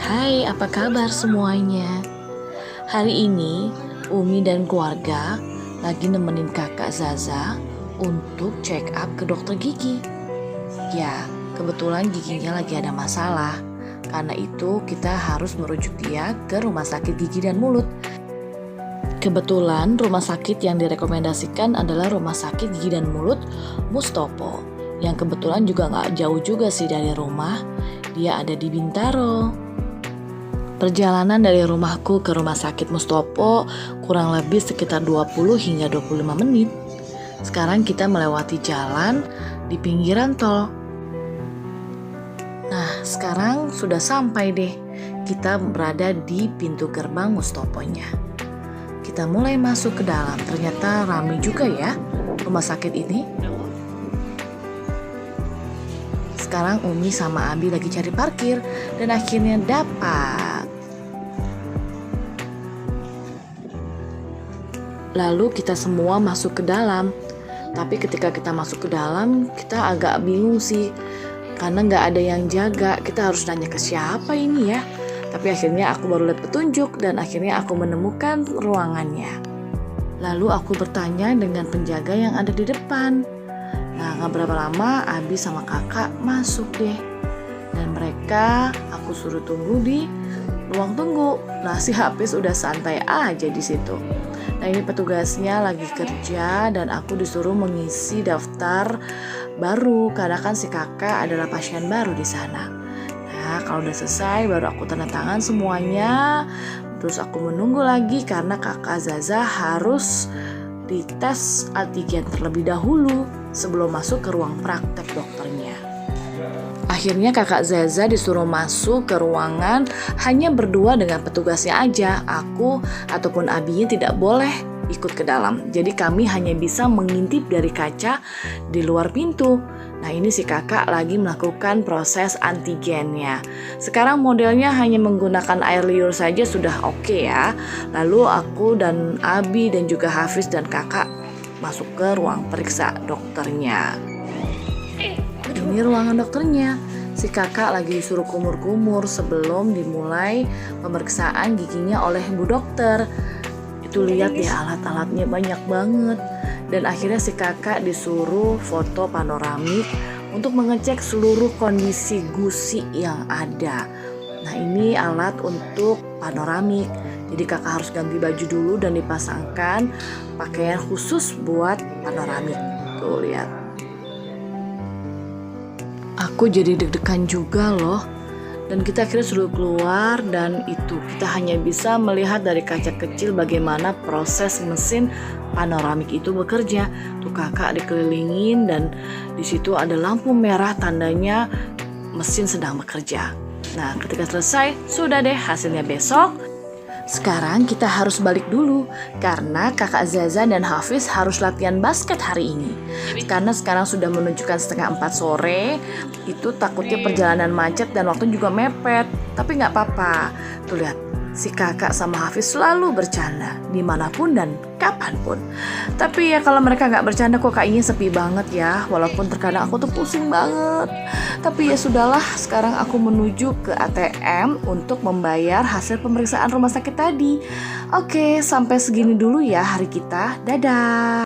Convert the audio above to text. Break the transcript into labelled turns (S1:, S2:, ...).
S1: Hai, apa kabar semuanya? Hari ini Umi dan keluarga lagi nemenin kakak Zaza untuk check up ke dokter gigi. Ya, kebetulan giginya lagi ada masalah. Karena itu kita harus merujuk dia ke rumah sakit gigi dan mulut. Kebetulan rumah sakit yang direkomendasikan adalah rumah sakit gigi dan mulut Mustopo, yang kebetulan juga gak jauh juga sih dari rumah. Dia ada di Bintaro. Perjalanan dari rumahku ke rumah sakit Mustopo kurang lebih sekitar 20 hingga 25 menit. Sekarang kita melewati jalan di pinggiran tol. Nah, sekarang sudah sampai deh. Kita berada di pintu gerbang Mustoponya. Kita mulai masuk ke dalam. Ternyata ramai juga ya rumah sakit ini. Sekarang Umi sama Abi lagi cari parkir dan akhirnya dapat. Lalu kita semua masuk ke dalam. Tapi ketika kita masuk ke dalam, kita agak bingung sih. Karena nggak ada yang jaga, kita harus nanya ke siapa ini ya. Tapi akhirnya aku baru lihat petunjuk dan akhirnya aku menemukan ruangannya. Lalu aku bertanya dengan penjaga yang ada di depan. Nah, gak berapa lama Abi sama kakak masuk deh. Dan mereka aku suruh tunggu di ruang tunggu. Nah, si Hafiz udah santai aja di situ. Nah, ini petugasnya lagi kerja dan aku disuruh mengisi daftar baru karena kan si kakak adalah pasien baru di sana. Nah, kalau udah selesai baru aku tanda tangan semuanya. Terus aku menunggu lagi karena kakak Zaza harus dites antigen terlebih dahulu sebelum masuk ke ruang praktek dokternya. Akhirnya kakak Zaza disuruh masuk ke ruangan hanya berdua dengan petugasnya aja. Aku ataupun Abinya tidak boleh ikut ke dalam. Jadi kami hanya bisa mengintip dari kaca di luar pintu. Nah, ini si kakak lagi melakukan proses antigennya. Sekarang modelnya hanya menggunakan air liur saja sudah oke ya. Lalu aku dan Abi dan juga Hafiz dan kakak masuk ke ruang periksa dokternya. Ini ruangan dokternya. Si kakak lagi disuruh kumur-kumur sebelum dimulai pemeriksaan giginya oleh bu dokter. Itu lihat deh alat-alatnya banyak banget. Dan akhirnya si kakak disuruh foto panoramik untuk mengecek seluruh kondisi gusi yang ada. Nah, ini alat untuk panoramik. Jadi kakak harus ganti baju dulu dan dipasangkan pakaian khusus buat panoramik. Tuh lihat. Aku jadi deg-degan juga loh. Dan kita akhirnya suruh keluar dan itu kita hanya bisa melihat dari kaca kecil bagaimana proses mesin panoramik itu bekerja. Tuh kakak dikelilingin dan di situ ada lampu merah tandanya mesin sedang bekerja. Nah, ketika selesai sudah deh hasilnya besok. Sekarang kita harus balik dulu karena kakak Zaza dan Hafiz harus latihan basket hari ini. Karena sekarang sudah menunjukkan 3:30 sore, itu takutnya perjalanan macet dan waktu juga mepet. Tapi nggak apa-apa. Tuh lihat, si kakak sama Hafiz selalu bercanda dimanapun dan kapanpun. Tapi ya kalau mereka nggak bercanda kok kayaknya sepi banget ya. Walaupun terkadang aku tuh pusing banget. Tapi ya sudahlah, sekarang aku menuju ke ATM untuk membayar hasil pemeriksaan rumah sakit tadi. Oke, sampai segini dulu ya hari kita. Dadah.